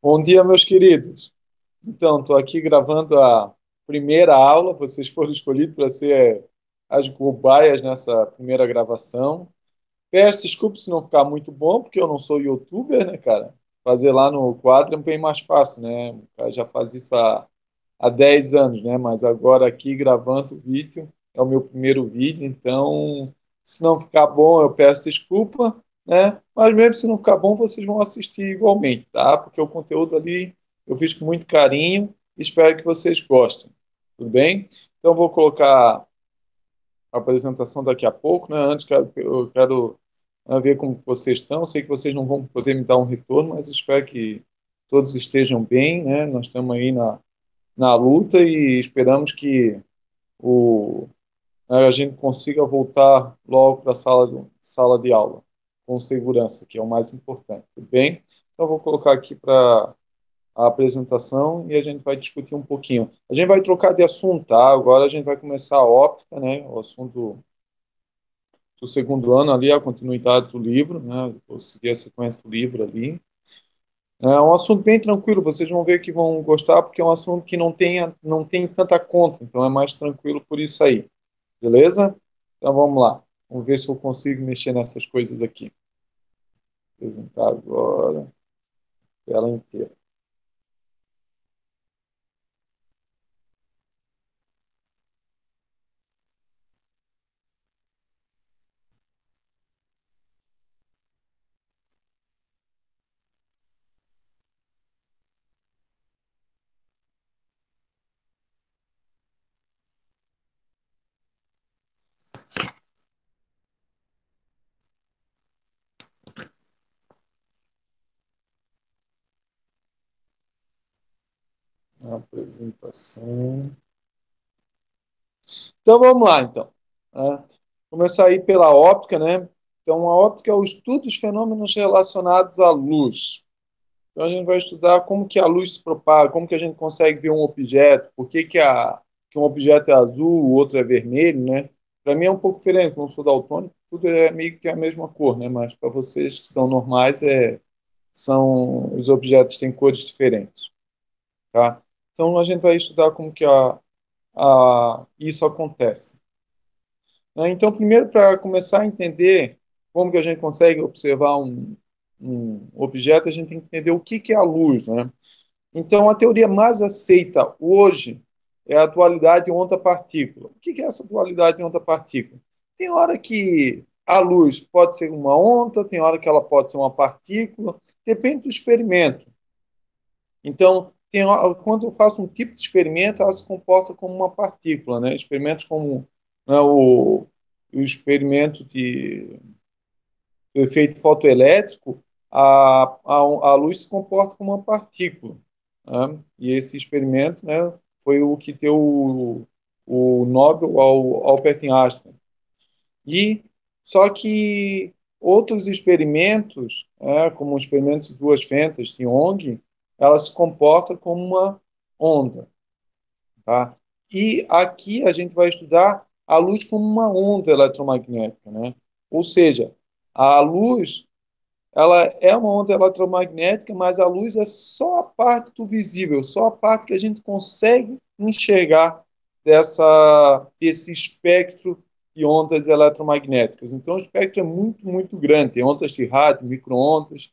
Bom dia, meus queridos. Então, estou aqui gravando a primeira aula. Vocês foram escolhidos para ser as cobaias nessa primeira gravação. Peço desculpa se não ficar muito bom, porque eu não sou youtuber, né, cara? Fazer lá no quadro é bem mais fácil, né? O cara já faz isso há 10 anos, né? Mas agora aqui gravando o vídeo, é o meu primeiro vídeo, então se não ficar bom, eu peço desculpa, né? Mas mesmo se não ficar bom, vocês vão assistir igualmente, tá? Porque o conteúdo ali eu fiz com muito carinho, espero que vocês gostem, tudo bem? Então vou colocar a apresentação daqui a pouco, né? Antes eu quero ver como vocês estão. Sei que vocês não vão poder me dar um retorno, mas espero que todos estejam bem, né? Nós estamos aí na luta e esperamos que o, a gente consiga voltar logo para a sala de aula com segurança, que é o mais importante, tudo bem? Então, eu vou colocar aqui para a apresentação e a gente vai discutir um pouquinho. A gente vai trocar de assunto, tá? Agora a gente vai começar a óptica, né? O assunto do segundo ano ali, a continuidade do livro, né? Vou seguir a sequência do livro ali. É um assunto bem tranquilo, vocês vão ver que vão gostar, porque é um assunto que não tem tanta conta, então é mais tranquilo por isso aí. Beleza? Então vamos lá. Vamos ver se eu consigo mexer nessas coisas aqui. Apresentar agora, tela inteira. Apresentação. Então vamos lá, então. Né? Começar aí pela óptica, né? Então a óptica é o estudo dos fenômenos relacionados à luz. Então a gente vai estudar como que a luz se propaga, como que a gente consegue ver um objeto, por que que um objeto é azul, o outro é vermelho, né? Para mim é um pouco diferente, como eu sou daltônico, tudo é meio que a mesma cor, né? Mas para vocês que são normais, são os objetos têm cores diferentes, tá? Então a gente vai estudar como que isso acontece. Né? Então, primeiro, para começar a entender como que a gente consegue observar um objeto, a gente tem que entender o que é a luz, né? Então, a teoria mais aceita hoje é a dualidade onda-partícula. O que é essa dualidade onda-partícula? Tem hora que a luz pode ser uma onda, tem hora que ela pode ser uma partícula, depende do experimento. Então, quando eu faço um tipo de experimento, ela se comporta como uma partícula, né? Experimentos como, né, o experimento do efeito fotoelétrico, a luz se comporta como uma partícula, né? E esse experimento, né, foi o que deu o Nobel ao Albert Einstein. E só que outros experimentos, como os experimentos de duas fentas de Young, ela se comporta como uma onda, tá? E aqui a gente vai estudar a luz como uma onda eletromagnética, né? Ou seja, a luz ela é uma onda eletromagnética, mas a luz é só a parte do visível, só a parte que a gente consegue enxergar desse espectro de ondas eletromagnéticas. Então, o espectro é muito, muito grande. Tem ondas de rádio, micro-ondas,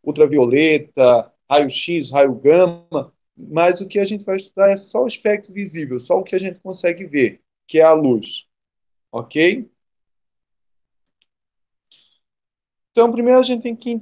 ultravioleta, raio-x, raio gama, mas o que a gente vai estudar é só o espectro visível, só o que a gente consegue ver, que é a luz. Ok? Então, primeiro a gente tem que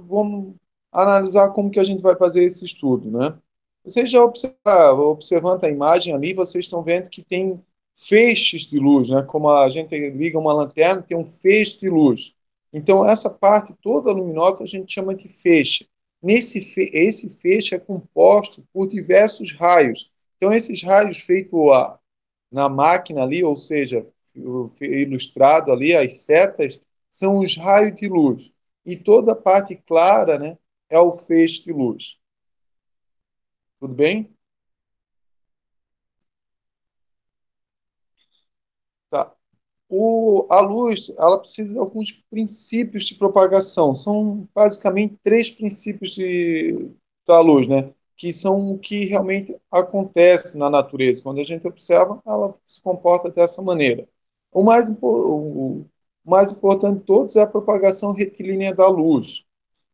vamos analisar como que a gente vai fazer esse estudo, né? Vocês já observando a imagem ali, vocês estão vendo que tem feixes de luz, né? Como a gente liga uma lanterna, tem um feixe de luz. Então, essa parte toda luminosa a gente chama de feixe. Esse feixe é composto por diversos raios. Então, esses raios feitos na máquina ali, ou seja, ilustrado ali, as setas, são os raios de luz. E toda a parte clara, né, é o feixe de luz. Tudo bem? Tá. A luz, ela precisa de alguns princípios de propagação. São basicamente três princípios da luz, né? Que são o que realmente acontece na natureza. Quando a gente observa, ela se comporta dessa maneira. O mais importante de todos é a propagação retilínea da luz.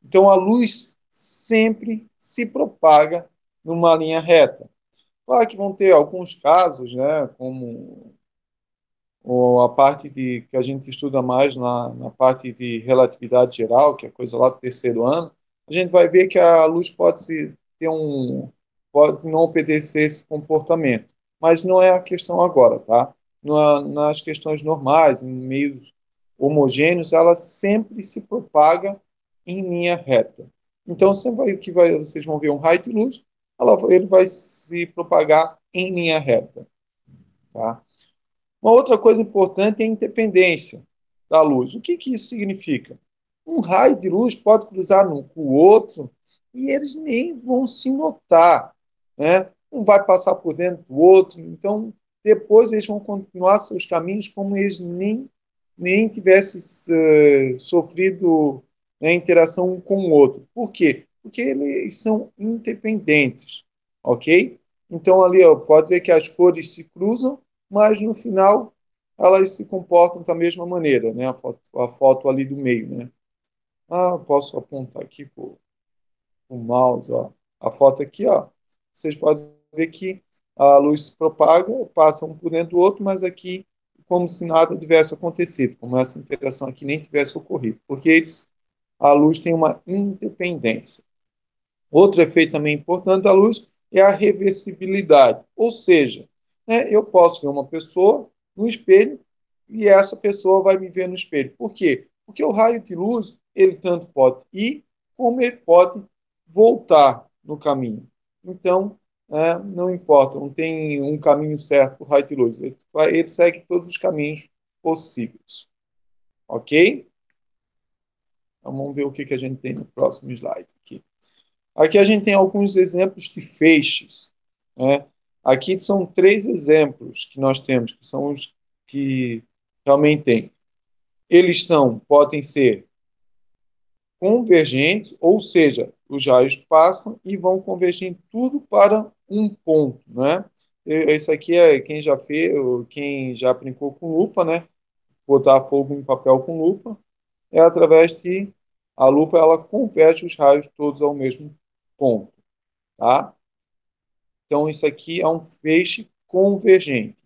Então, a luz sempre se propaga numa linha reta. Claro que vão ter alguns casos, né, como ou a parte que a gente estuda mais na parte de relatividade geral, que é coisa lá do terceiro ano, a gente vai ver que a luz pode não obedecer esse comportamento. Mas não é a questão agora, tá? Nas questões normais, em meios homogêneos, ela sempre se propaga em linha reta. Então, vocês vão ver um raio de luz, ele vai se propagar em linha reta, tá? Uma outra coisa importante é a independência da luz. O que isso significa? Um raio de luz pode cruzar um com o outro e eles nem vão se notar, né? Um vai passar por dentro do outro, então depois eles vão continuar seus caminhos como eles nem tivessem sofrido, né, interação um com o outro. Por quê? Porque eles são independentes, ok? Então ali ó, pode ver que as cores se cruzam, mas no final elas se comportam da mesma maneira, né? A foto ali do meio, né? Posso apontar aqui para o mouse, ó. A foto aqui, ó. Vocês podem ver que a luz se propaga, passa um por dentro do outro, mas aqui como se nada tivesse acontecido, como essa interação aqui nem tivesse ocorrido, porque a luz tem uma independência. Outro efeito também importante da luz é a reversibilidade, ou seja, né, eu posso ver uma pessoa no espelho e essa pessoa vai me ver no espelho. Por quê? Porque o raio de luz, ele tanto pode ir, como ele pode voltar no caminho. Então, não importa, não tem um caminho certo para o raio de luz. Ele segue todos os caminhos possíveis. Ok? Então, vamos ver o que a gente tem no próximo slide aqui. Aqui a gente tem alguns exemplos de feixes, né? Aqui são três exemplos que nós temos, que são os que realmente tem. Podem ser convergentes, ou seja, os raios passam e vão convergir tudo para um ponto, né? Esse aqui é quem já fez, quem já brincou com lupa, né? Botar fogo em papel com lupa, é através de a lupa, ela converte os raios todos ao mesmo ponto, tá? Então, isso aqui é um feixe convergente.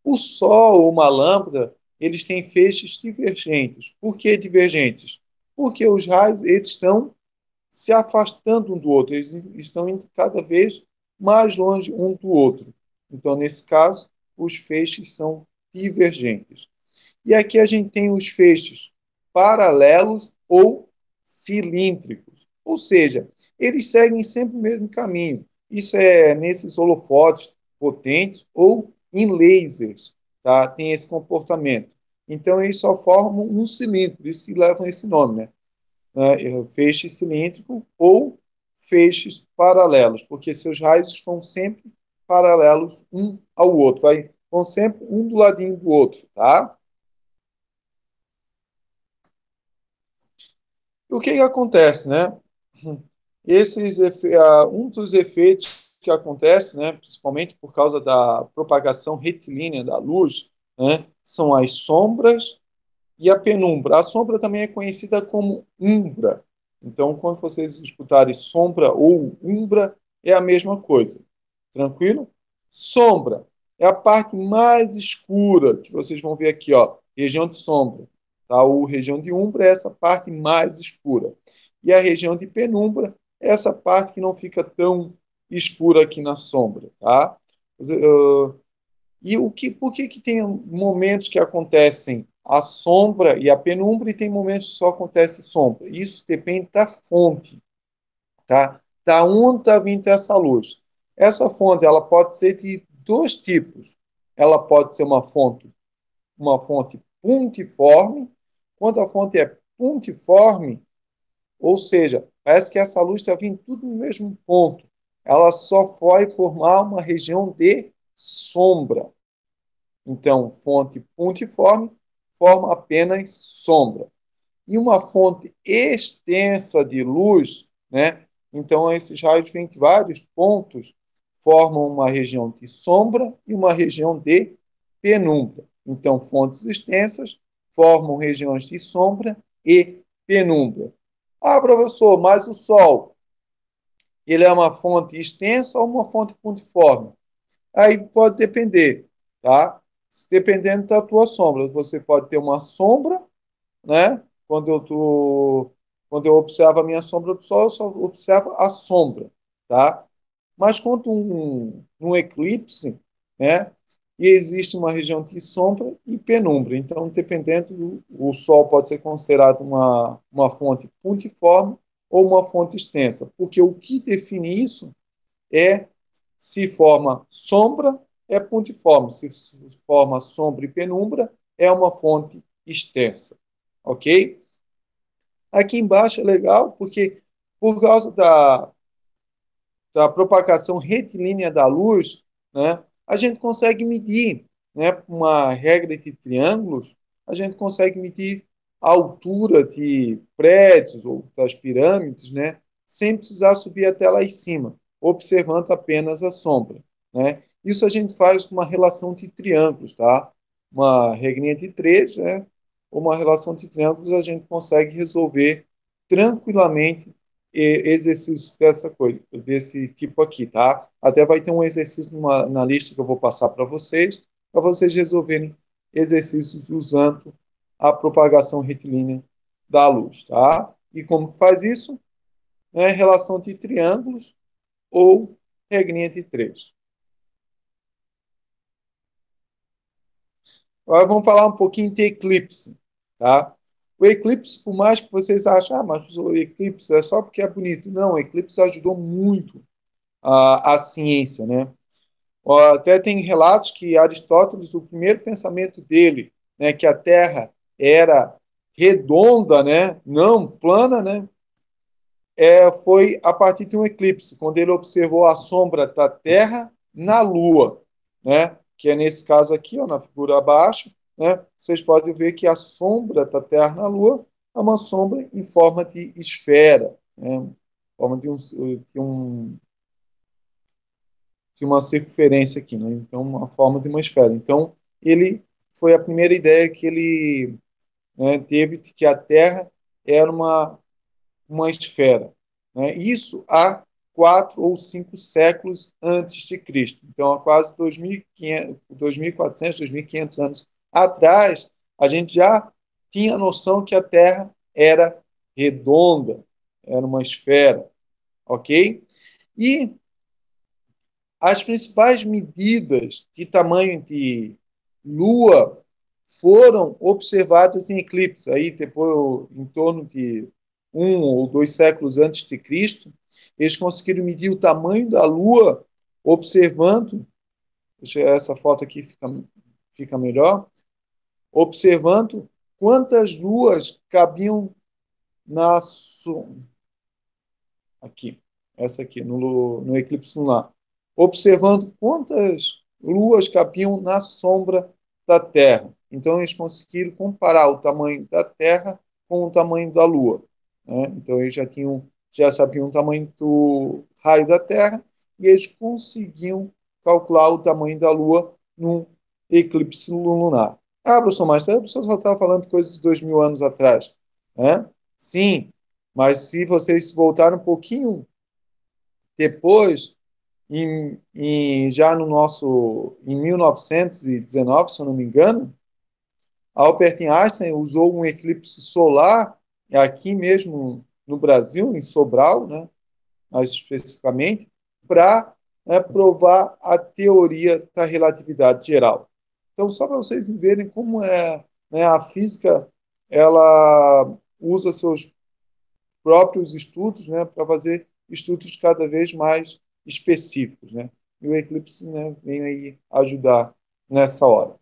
O Sol ou uma lâmpada, eles têm feixes divergentes. Por que divergentes? Porque os raios eles estão se afastando um do outro, eles estão indo cada vez mais longe um do outro. Então, nesse caso, os feixes são divergentes. E aqui a gente tem os feixes paralelos ou cilíndricos. Ou seja, eles seguem sempre o mesmo caminho. Isso é nesses holofotes potentes ou em lasers, tá? Tem esse comportamento. Então, eles só formam um cilindro, por isso que levam esse nome, né? Feixe cilíndrico ou feixes paralelos, porque seus raios estão sempre paralelos um ao outro, vão sempre um do ladinho do outro, tá? O que acontece, né? Um dos efeitos que acontece, né, principalmente por causa da propagação retilínea da luz, né, são as sombras e a penumbra. A sombra também é conhecida como umbra. Então, quando vocês escutarem sombra ou umbra, é a mesma coisa. Tranquilo? Sombra é a parte mais escura que vocês vão ver aqui, ó, região de sombra. Tá? Ou região de umbra é essa parte mais escura. E a região de penumbra é essa parte que não fica tão escura aqui na sombra. Tá? Por que tem momentos que acontecem a sombra e a penumbra e tem momentos que só acontece sombra? Isso depende da fonte, tá? Da onde está vindo essa luz. Essa fonte ela pode ser de dois tipos. Ela pode ser uma fonte pontiforme. Quando a fonte é pontiforme, ou seja, parece que essa luz está vindo tudo no mesmo ponto. Ela só vai formar uma região de sombra. Então, fonte pontiforme forma apenas sombra. E uma fonte extensa de luz, né? Então, esses raios vêm de vários pontos, formam uma região de sombra e uma região de penumbra. Então, fontes extensas formam regiões de sombra e penumbra. Ah, professor, mas o Sol, ele é uma fonte extensa ou uma fonte pontiforme? Aí pode depender, tá? Dependendo da tua sombra. Você pode ter uma sombra, né? Quando eu observo a minha sombra do Sol, eu só observo a sombra, tá? Mas quando um eclipse, né? E existe uma região de sombra e penumbra. Então, dependendo, o Sol pode ser considerado uma fonte pontiforme ou uma fonte extensa, porque o que define isso é se forma sombra, é pontiforme. Se forma sombra e penumbra, é uma fonte extensa. Ok? Aqui embaixo é legal porque, por causa da propagação retilínea da luz, né, a gente consegue medir, né, uma regra de triângulos, a gente consegue medir a altura de prédios ou das pirâmides, né, sem precisar subir até lá em cima, observando apenas a sombra, né? Isso a gente faz com uma relação de triângulos, tá? Uma regrinha de três, né? Uma relação de triângulos a gente consegue resolver tranquilamente exercícios dessa coisa, desse tipo aqui, tá? Até vai ter um exercício na lista que eu vou passar para vocês resolverem exercícios usando a propagação retilínea da luz, tá? E como faz isso? É relação de triângulos ou regrinha de três. Agora vamos falar um pouquinho de eclipse, tá? O eclipse, por mais que vocês achem, mas o eclipse é só porque é bonito. Não, o eclipse ajudou muito a ciência, né? Até tem relatos que Aristóteles, o primeiro pensamento dele, né, que a Terra era redonda, né, não plana, né, foi a partir de um eclipse, quando ele observou a sombra da Terra na Lua, né, que é nesse caso aqui, ó, na figura abaixo, né, vocês podem ver que a sombra da Terra na Lua é uma sombra em forma de esfera, né, forma de uma circunferência aqui, né? Então, uma forma de uma esfera. Então, ele foi a primeira ideia que ele, né, teve de que a Terra era uma esfera, né? Isso há 4 ou 5 séculos antes de Cristo. Então, há quase 2.500, 2.400, 2.500 anos atrás, a gente já tinha a noção que a Terra era redonda, era uma esfera, ok? E as principais medidas de tamanho de Lua foram observadas em eclipses. Aí, depois, em torno de 1 ou 2 séculos antes de Cristo, eles conseguiram medir o tamanho da Lua observando, deixa essa foto aqui fica melhor, observando quantas luas cabiam na aqui, essa aqui, no eclipse lunar, observando quantas luas cabiam na sombra da Terra. Então, eles conseguiram comparar o tamanho da Terra com o tamanho da Lua, né? Então, eles já sabiam o tamanho do raio da Terra e eles conseguiam calcular o tamanho da Lua num eclipse lunar. Ah, professor, mas a pessoa só estava falando de coisas de 2.000 anos atrás, né? Sim, mas se vocês voltarem um pouquinho depois, já no em 1919, se eu não me engano, Albert Einstein usou um eclipse solar aqui mesmo no Brasil, em Sobral, né, mais especificamente, para, né, provar a teoria da relatividade geral. Então, só para vocês verem como né, a física ela usa seus próprios estudos, né, para fazer estudos cada vez mais específicos, né? E o eclipse, né, vem aí ajudar nessa hora,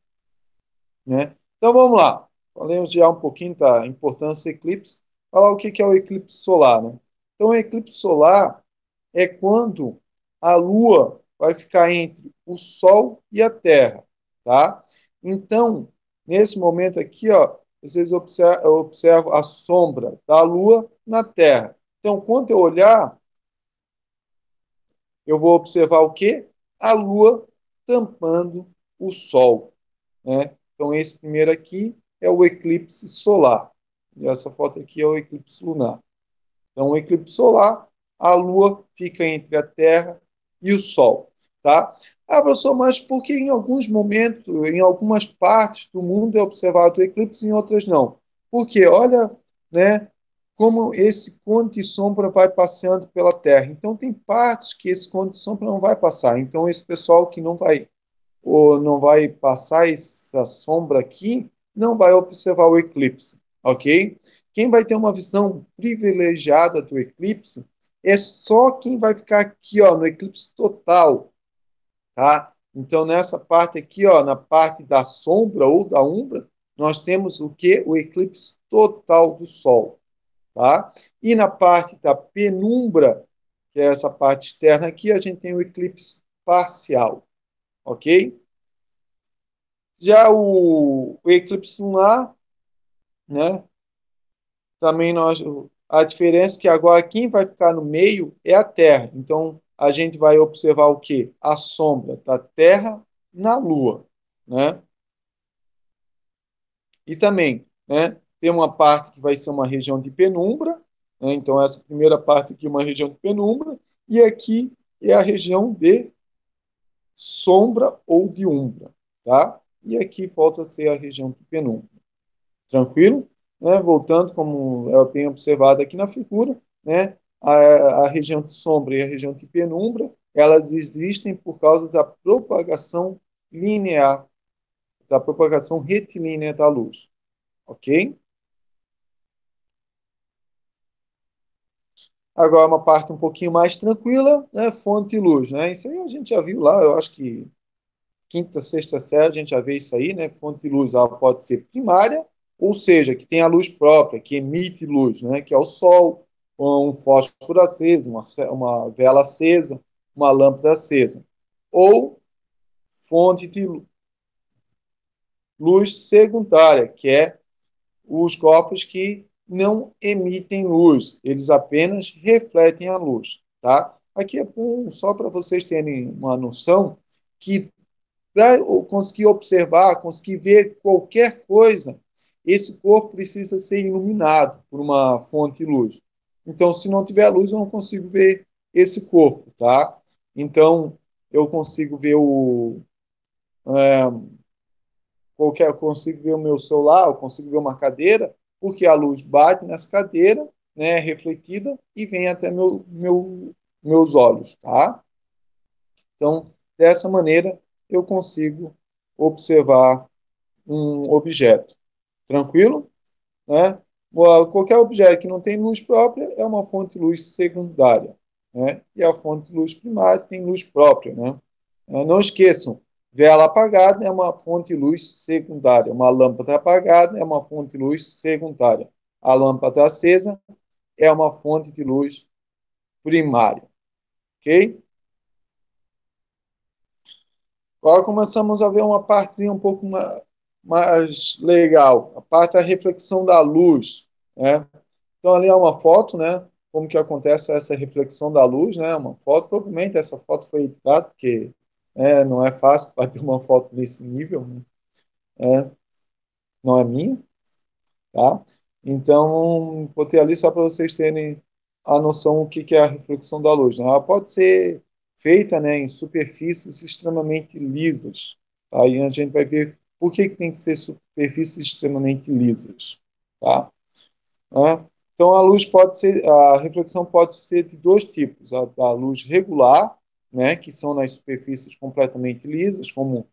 né? Então vamos lá. Falamos já um pouquinho da importância do eclipse. Falar o que é o eclipse solar, né? Então o eclipse solar é quando a Lua vai ficar entre o Sol e a Terra, tá? Então Nesse momento aqui, ó, vocês observam a sombra da Lua na Terra. Então, quando eu olhar, eu vou observar o quê? A Lua tampando o Sol, né? Então, esse primeiro aqui é o eclipse solar. E essa foto aqui é o eclipse lunar. Então, o eclipse solar, a Lua fica entre a Terra e o Sol, tá? Ah, professor, mas por que em alguns momentos, em algumas partes do mundo é observado o eclipse e em outras não? Porque olha, né, como esse cone de sombra vai passeando pela Terra. Então, tem partes que esse cone de sombra não vai passar. Então, esse pessoal que não vai ou não vai passar essa sombra aqui, não vai observar o eclipse, ok? Quem vai ter uma visão privilegiada do eclipse é só quem vai ficar aqui, ó, no eclipse total, tá? Então, nessa parte aqui, ó, na parte da sombra ou da umbra, nós temos o que? O eclipse total do Sol, tá? E na parte da penumbra, que é essa parte externa aqui, a gente tem o eclipse parcial, ok? Já o eclipse lunar, né? Também a diferença é que agora quem vai ficar no meio é a Terra. Então a gente vai observar o quê? A sombra da Terra na Lua, né? E também, né? Tem uma parte que vai ser uma região de penumbra, né? Então essa primeira parte aqui é uma região de penumbra e aqui é a região de sombra ou de umbra, tá? E aqui volta a ser a região de penumbra. Tranquilo? Né? Voltando, como é bem observado aqui na figura, né? A região de sombra e a região de penumbra, elas existem por causa da propagação linear, da propagação retilínea da luz. Ok? Agora, uma parte um pouquinho mais tranquila, né? Fonte e luz. Né? Isso aí a gente já viu lá, eu acho que quinta, sexta série, a gente já vê isso aí, né? Fonte de luz ela pode ser primária, ou seja, que tem a luz própria, que emite luz, né? Que é o sol, um fósforo aceso, uma vela acesa, uma lâmpada acesa. Ou fonte de luz secundária, que é os corpos que não emitem luz, eles apenas refletem a luz, tá? Aqui é bom, só para vocês terem uma noção que para conseguir observar, conseguir ver qualquer coisa, esse corpo precisa ser iluminado por uma fonte de luz. Então, se não tiver luz, eu não consigo ver esse corpo, tá? Então, eu consigo ver eu consigo ver o meu celular, eu consigo ver uma cadeira, porque a luz bate nessa cadeira, né, refletida e vem até meus olhos, tá? Então, dessa maneira, eu consigo observar um objeto. Tranquilo? Né? Qualquer objeto que não tem luz própria é uma fonte de luz secundária. Né? E a fonte de luz primária tem luz própria. Né? Não esqueçam, vela apagada é uma fonte de luz secundária. Uma lâmpada apagada é uma fonte de luz secundária. A lâmpada acesa é uma fonte de luz primária. Ok? Agora começamos a ver uma partezinha um pouco mais legal, a parte da reflexão da luz, né? Então ali é uma foto, né? Como que acontece essa reflexão da luz, né? Uma foto, provavelmente essa foto foi editada, porque não é fácil bater uma foto desse nível, né? É, não é minha, tá? Então, botei ali só para vocês terem a noção do que é a reflexão da luz, né? Ela pode ser feita, né, em superfícies extremamente lisas. Tá? Aí a gente vai ver por que tem que ser superfícies extremamente lisas, tá? Né? Então, a reflexão pode ser de dois tipos: a da luz regular, né, que são nas superfícies completamente lisas, como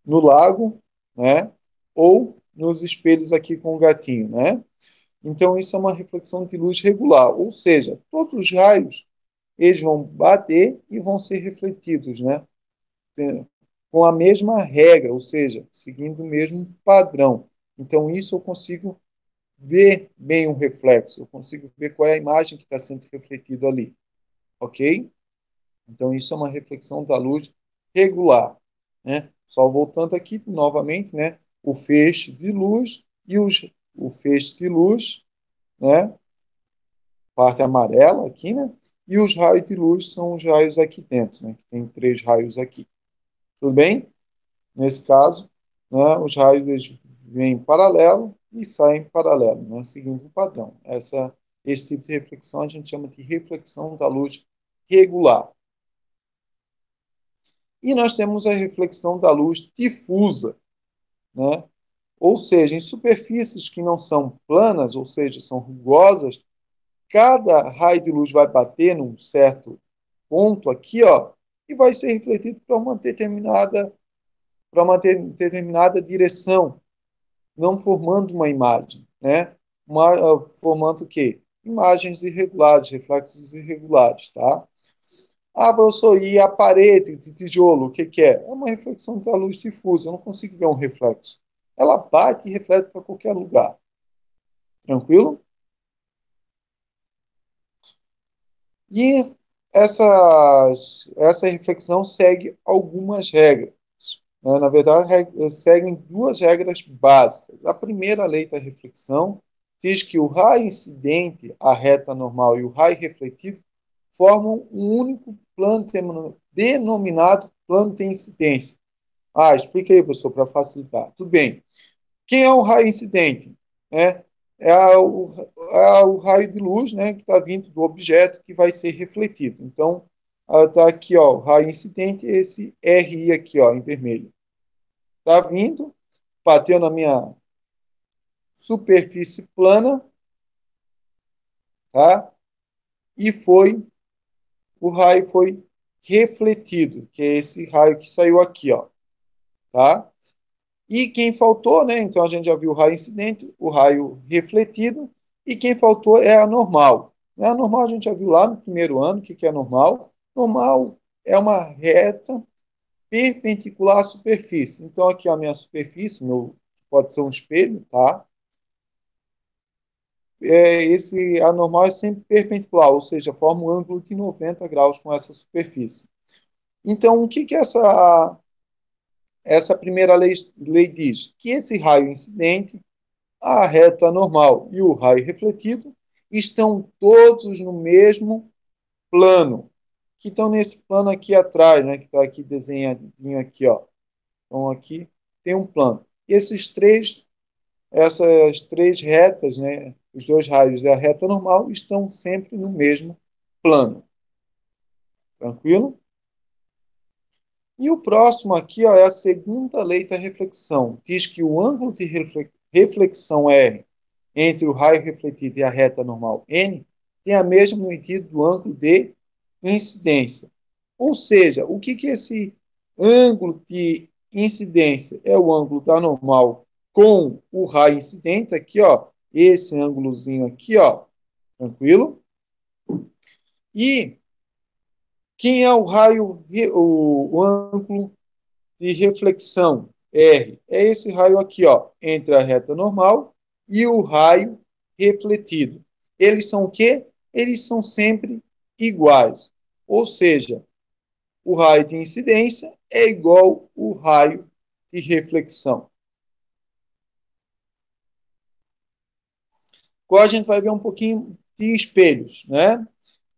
no lago, né, ou nos espelhos aqui com o gatinho, né? Então, isso é uma reflexão de luz regular, ou seja, todos os raios eles vão bater e vão ser refletidos, né? Com a mesma regra, ou seja, seguindo o mesmo padrão. Então, isso eu consigo ver bem o reflexo, eu consigo ver qual é a imagem que está sendo refletida ali, ok? Então, isso é uma reflexão da luz regular, né? Só voltando aqui novamente, né? o feixe de luz e o feixe de luz, né? Parte amarela aqui, né? E os raios de luz são os raios aqui dentro, né? Tem 3 raios aqui. Tudo bem? Nesse caso, né, os raios eles vêm em paralelo e saem em paralelo, né, seguindo um padrão. Esse tipo de reflexão a gente chama de reflexão da luz regular. E nós temos a reflexão da luz difusa, né? Ou seja, em superfícies que não são planas, ou seja, são rugosas, cada raio de luz vai bater num certo ponto aqui, ó, e vai ser refletido para uma determinada direção, não formando uma imagem, né? Formando o quê? Imagens irregulares, reflexos irregulares, tá? Ah, professor, e a parede de tijolo, o que que é? É uma reflexão da luz difusa, eu não consigo ver um reflexo. Ela bate e reflete para qualquer lugar. Tranquilo? E essa reflexão segue algumas regras, né? Na verdade, seguem 2 regras básicas. A primeira lei da reflexão diz que o raio incidente, a reta normal e o raio refletido formam um único plano denominado plano de incidência. Ah, explica aí, professor, para facilitar. Tudo bem. Quem é o raio incidente? É, o raio de luz, né, que está vindo do objeto que vai ser refletido. Então, está aqui, ó, o raio incidente, esse RI aqui, ó, em vermelho. Está vindo, bateu na minha superfície plana, tá? E o raio foi refletido, que é esse raio que saiu aqui, ó, tá? E quem faltou, né? Então a gente já viu o raio incidente, o raio refletido, e quem faltou é a normal. A normal a gente já viu lá no primeiro ano, o que é normal. Normal é uma reta perpendicular à superfície. Então aqui a minha superfície, pode ser um espelho, tá? Esse anormal é sempre perpendicular, ou seja, forma um ângulo de 90 graus com essa superfície. Então, o que que essa primeira lei diz? Que esse raio incidente, a reta normal e o raio refletido estão todos no mesmo plano, que estão nesse plano aqui atrás, né, que está aqui desenhadinho aqui, ó. Então aqui tem um plano. E essas 3 retas, né, os 2 raios e a reta normal estão sempre no mesmo plano. Tranquilo? E o próximo aqui, ó, é a segunda lei da reflexão. Diz que o ângulo de reflexão R entre o raio refletido e a reta normal N tem a mesma medida do ângulo de incidência. Ou seja, o que que esse ângulo de incidência é o ângulo da normal com o raio incidente aqui, ó, esse ângulozinho aqui, ó, tranquilo? E quem é o ângulo de reflexão R? É esse raio aqui, ó, entre a reta normal e o raio refletido. Eles são o quê? Eles são sempre iguais. Ou seja, o raio de incidência é igual ao raio de reflexão. Agora a gente vai ver um pouquinho de espelhos, né?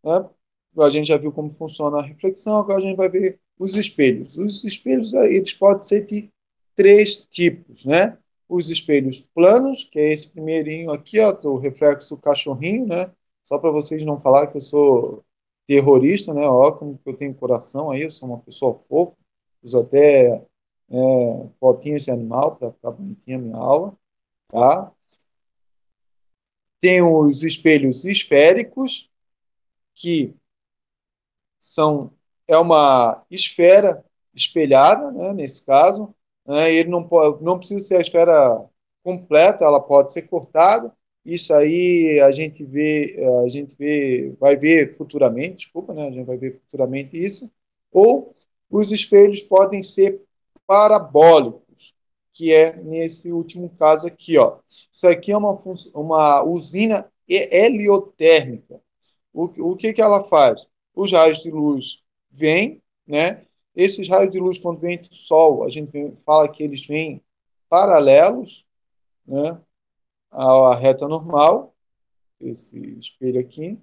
A gente já viu como funciona a reflexão, agora a gente vai ver os espelhos. Os espelhos eles podem ser de 3 tipos, né? Os espelhos planos, que é esse primeirinho aqui, ó, o reflexo do cachorrinho, né? Só para vocês não falar que eu sou terrorista, né? Ó, como que eu tenho coração aí, eu sou uma pessoa fofa, uso até fotinhas de animal para ficar bonitinha a minha aula, tá? Tem os espelhos esféricos, que é uma esfera espelhada, né, nesse caso, né, ele não precisa ser a esfera completa, ela pode ser cortada. Isso aí vai ver futuramente, desculpa, né, a gente vai ver futuramente isso. Ou os espelhos podem ser parabólicos, que é nesse último caso aqui, ó. Isso aqui é uma usina heliotérmica. O que que ela faz? Os raios de luz vêm, né? Esses raios de luz, quando vêm do Sol, a gente fala que eles vêm paralelos, né, à reta normal, esse espelho aqui.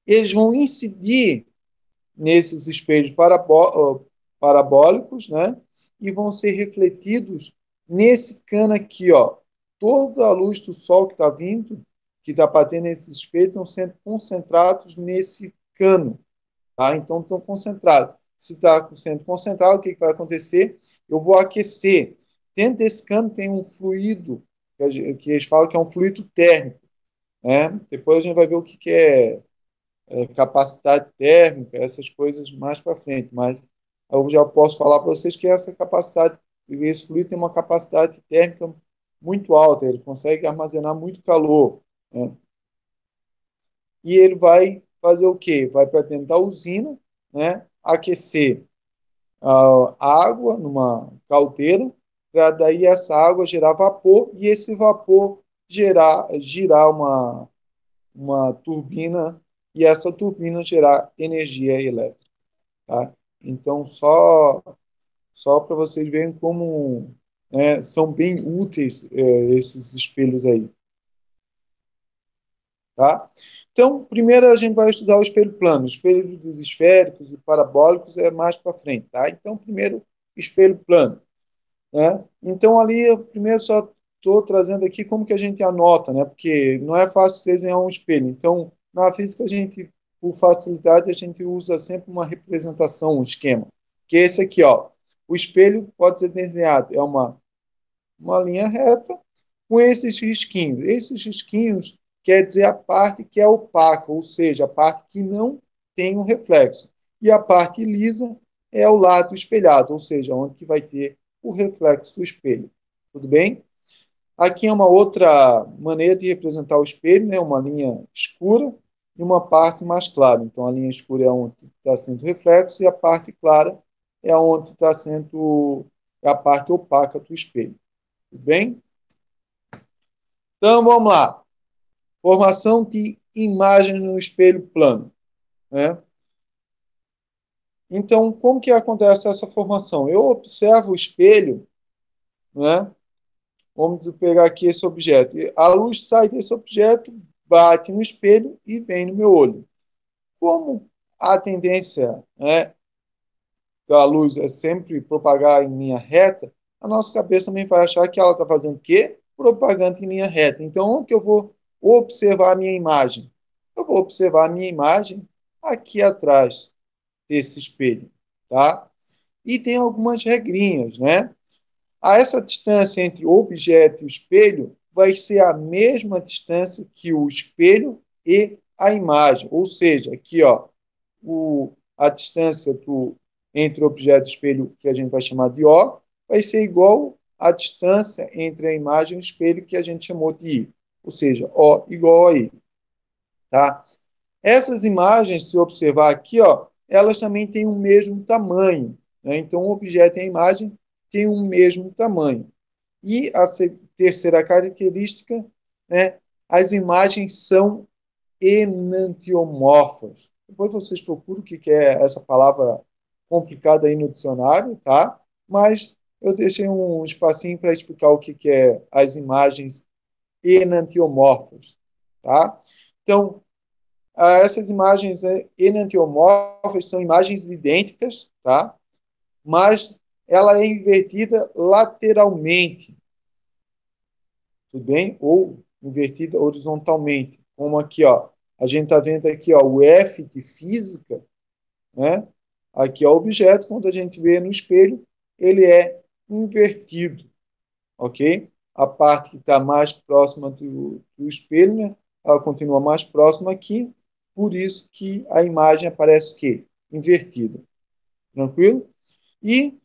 Eles vão incidir nesses espelhos parabólicos, né, e vão ser refletidos nesse cano aqui, ó. Toda a luz do sol que está vindo, que está batendo nesses espelhos, estão sendo concentrados nesse cano, tá? Então, estão concentrados. Se está sendo concentrado, o que vai acontecer? Eu vou aquecer. Dentro desse cano tem um fluido, que eles falam que é um fluido térmico, né? Depois a gente vai ver o que é capacidade térmica, essas coisas mais para frente, mas eu já posso falar para vocês que essa capacidade, esse fluido tem uma capacidade térmica muito alta, ele consegue armazenar muito calor, né? E ele vai fazer o quê? Vai para dentro da usina, né, aquecer a água numa caldeira, para daí essa água gerar vapor e esse vapor girar uma turbina e essa turbina gerar energia elétrica, tá? Então, só para vocês verem como, né, são bem úteis esses espelhos aí, tá? Então, primeiro a gente vai estudar o espelho plano. O espelho dos esféricos e parabólicos é mais para frente, tá? Então, primeiro, espelho plano, né? Então, ali, eu primeiro só estou trazendo aqui como que a gente anota, né? Porque não é fácil desenhar um espelho. Então, na física, a gente, por facilidade, a gente usa sempre uma representação, um esquema. Que é esse aqui, ó. O espelho pode ser desenhado, é uma linha reta com esses risquinhos. Esses risquinhos quer dizer a parte que é opaca, ou seja, a parte que não tem um reflexo. E a parte lisa é o lado espelhado, ou seja, onde que vai ter o reflexo do espelho. Tudo bem? Aqui é uma outra maneira de representar o espelho, né? Uma linha escura e uma parte mais clara. Então, a linha escura é onde está sendo o reflexo e a parte clara é onde está sendo a parte opaca do espelho. Tudo bem? Então, vamos lá. Formação de imagens no espelho plano, né? Então, como que acontece essa formação? Eu observo o espelho, né? Vamos pegar aqui esse objeto. A luz sai desse objeto, bate no espelho e vem no meu olho. Como a tendência, né, da luz é sempre propagar em linha reta, a nossa cabeça também vai achar que ela está fazendo o quê? Propaganda em linha reta. Então, onde que eu vou observar a minha imagem? Eu vou observar a minha imagem aqui atrás desse espelho, tá? E tem algumas regrinhas, né? A essa distância entre o objeto e o espelho vai ser a mesma distância que o espelho e a imagem. Ou seja, aqui, ó, a distância entre o objeto e o espelho, que a gente vai chamar de O, vai ser igual à distância entre a imagem e o espelho, que a gente chamou de I. Ou seja, O igual a I. Tá? Essas imagens, se observar aqui, ó, elas também têm o mesmo tamanho, né? Então, o objeto e a imagem têm o mesmo tamanho. E a terceira característica, né, as imagens são enantiomorfas. Depois vocês procuram o que é essa palavra complicada aí no dicionário, tá? Mas eu deixei um espacinho para explicar o que é as imagens enantiomorfas, tá? Então, essas imagens enantiomorfas são imagens idênticas, tá? Mas ela é invertida lateralmente, tudo bem? Ou invertida horizontalmente, como aqui, ó. A gente está vendo aqui, ó, o F de física, né? Aqui é o objeto, quando a gente vê no espelho, ele é invertido, ok? A parte que está mais próxima do espelho, né? Ela continua mais próxima aqui, por isso que a imagem aparece o quê? Invertida. Tranquilo? E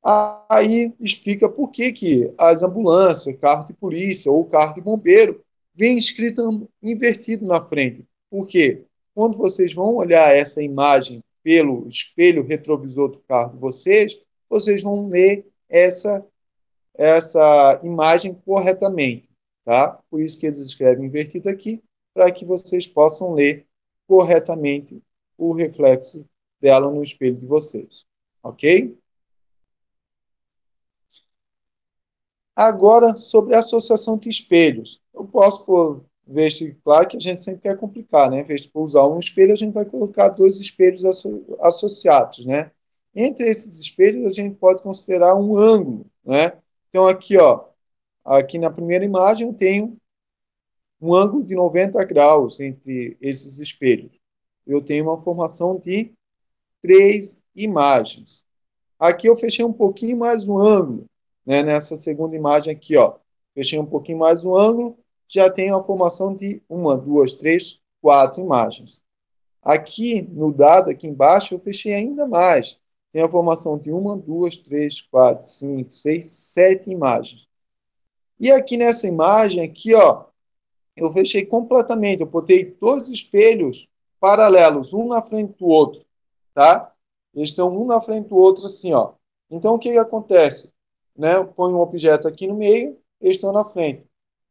aí explica por que, que as ambulâncias, carro de polícia ou carro de bombeiro vem escrito invertido na frente. Por quê? Quando vocês vão olhar essa imagem pelo espelho retrovisor do carro de vocês, vocês vão ler essa imagem corretamente, tá? Por isso que eles escrevem invertido aqui, para que vocês possam ler corretamente o reflexo dela no espelho de vocês, ok? Agora, sobre a associação de espelhos. Eu posso pôr, claro que a gente sempre quer complicar, né? Em vez de usar um espelho, a gente vai colocar dois espelhos associados, né? Entre esses espelhos, a gente pode considerar um ângulo, né? Então, aqui, ó, aqui na primeira imagem, eu tenho um ângulo de 90 graus entre esses espelhos. Eu tenho uma formação de três imagens. Aqui eu fechei um pouquinho mais o ângulo, né? Nessa segunda imagem aqui, ó. Fechei um pouquinho mais o ângulo, já tenho a formação de uma, duas, três, quatro imagens. Aqui no dado, aqui embaixo, eu fechei ainda mais. Tem a formação de uma, duas, três, quatro, cinco, seis, sete imagens. E aqui nessa imagem, aqui, ó, eu fechei completamente. Eu botei dois espelhos paralelos, um na frente do outro, tá? Eles estão um na frente do outro assim, ó. Então, o que que acontece? Né? Eu ponho um objeto aqui no meio, eles estão na frente.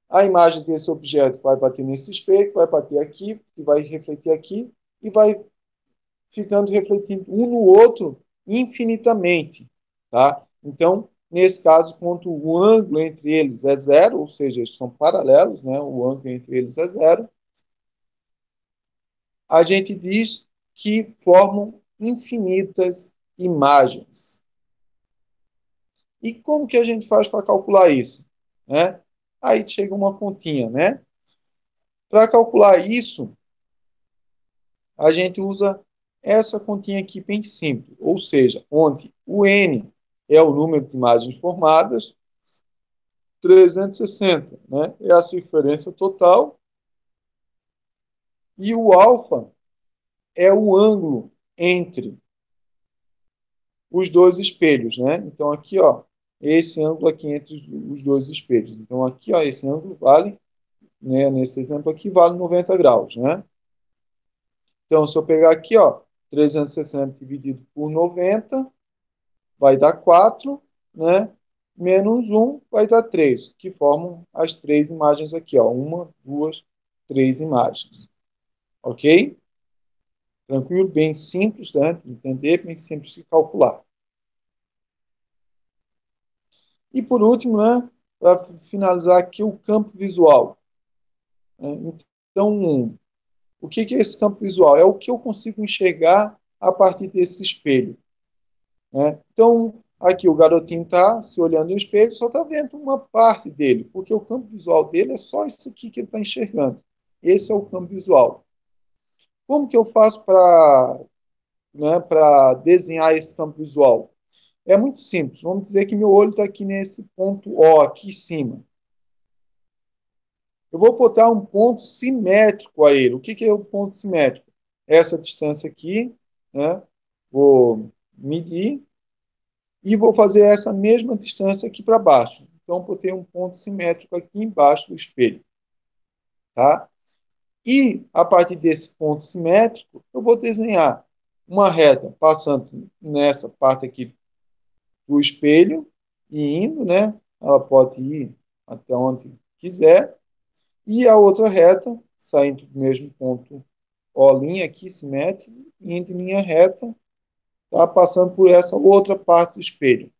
A imagem desse objeto vai bater nesse espelho, vai bater aqui, que vai refletir aqui, e vai ficando refletindo um no outro infinitamente, tá? Então, nesse caso, quando o ângulo entre eles é zero, ou seja, eles são paralelos, né? O ângulo entre eles é zero, a gente diz que formam infinitas imagens. E como que a gente faz para calcular isso? Né? Aí chega uma continha, né? Para calcular isso, a gente usa essa continha aqui bem simples, ou seja, onde o n é o número de imagens formadas, 360, né? É a circunferência total, e o alfa é o ângulo entre os dois espelhos, né? Então, aqui, ó, esse ângulo aqui entre os dois espelhos. Então, aqui, ó, esse ângulo vale, né, nesse exemplo aqui, vale 90 graus, né? Então, se eu pegar aqui, ó, 360 dividido por 90, vai dar 4, né? Menos 1 vai dar 3, que formam as três imagens aqui, ó. Uma, duas, três imagens. Ok? Tranquilo? Bem simples, né? De entender, bem simples de calcular. E por último, né, para finalizar aqui, o campo visual. Então, o que é esse campo visual? É o que eu consigo enxergar a partir desse espelho. Né? Então, aqui o garotinho está se olhando no espelho, só está vendo uma parte dele, porque o campo visual dele é só isso aqui que ele está enxergando. Esse é o campo visual. Como que eu faço para desenhar esse campo visual? É muito simples. Vamos dizer que meu olho está aqui nesse ponto O, aqui em cima. Eu vou botar um ponto simétrico a ele. O que é o ponto simétrico? Essa distância aqui, né? Vou medir e vou fazer essa mesma distância aqui para baixo. Então, botei um ponto simétrico aqui embaixo do espelho. Tá? E, a partir desse ponto simétrico, eu vou desenhar uma reta passando nessa parte aqui do espelho e indo, né? Ela pode ir até onde quiser. E a outra reta, saindo do mesmo ponto O', aqui, simétrico, indo em linha reta, tá? Passando por essa outra parte do espelho.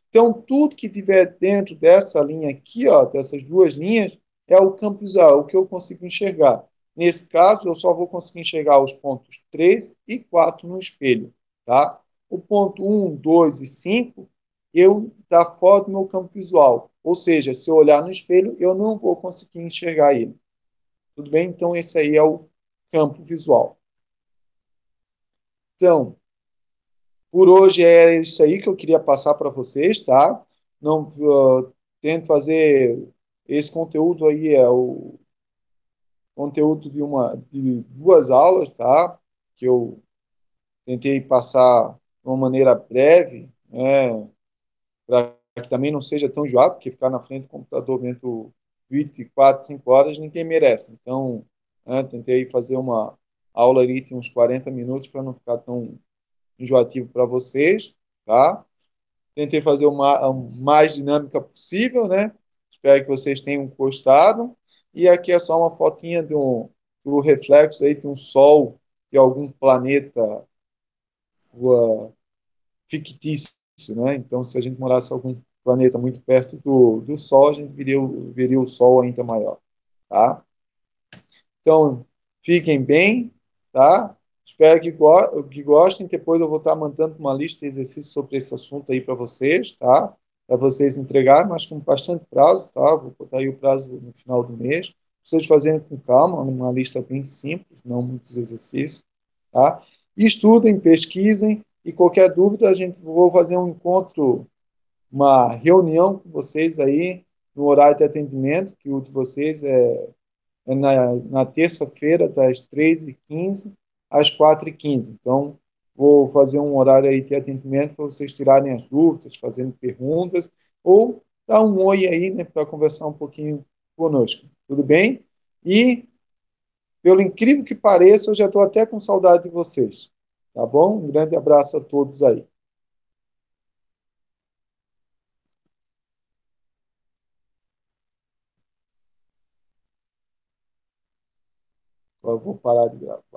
Então, tudo que tiver dentro dessa linha aqui, ó, dessas duas linhas, é o campo visual, o que eu consigo enxergar. Nesse caso, eu só vou conseguir enxergar os pontos 3 e 4 no espelho. Tá? O ponto 1, 2 e 5, eu está fora do meu campo visual. Ou seja, se eu olhar no espelho, eu não vou conseguir enxergar ele. Tudo bem? Então, esse aí é o campo visual. Então, por hoje é isso aí que eu queria passar para vocês, tá? Não tento fazer esse conteúdo aí é o conteúdo de duas aulas, tá? Que eu tentei passar de uma maneira breve, né? Para que também não seja tão enjoado, porque ficar na frente do computador dentro 24, 5 horas ninguém merece. Então, né, tentei fazer uma aula ali de uns 40 minutos para não ficar tão enjoativo para vocês, tá? Tentei fazer o mais dinâmica possível, né? Espero que vocês tenham gostado. E aqui é só uma fotinha do reflexo aí de um sol de algum planeta fictício, né? Então, se a gente morasse em algum planeta muito perto do Sol, a gente veria o Sol ainda maior, tá? Então, fiquem bem, tá? Espero que gostem. Depois eu vou estar mandando uma lista de exercícios sobre esse assunto aí para vocês, tá? Para vocês entregarem, mas com bastante prazo, tá? Vou botar aí o prazo no final do mês. Vocês fazerem com calma, uma lista bem simples, não muitos exercícios, tá? E estudem, pesquisem e qualquer dúvida a gente vou fazer um encontro, uma reunião com vocês aí no horário de atendimento, que o de vocês é na terça-feira, das 13h15 às 4h15. Então, vou fazer um horário aí de atendimento para vocês tirarem as dúvidas, fazendo perguntas, ou dar um oi aí, né, para conversar um pouquinho conosco. Tudo bem? E, pelo incrível que pareça, eu já estou até com saudade de vocês. Tá bom? Um grande abraço a todos aí. Eu vou parar de gravar.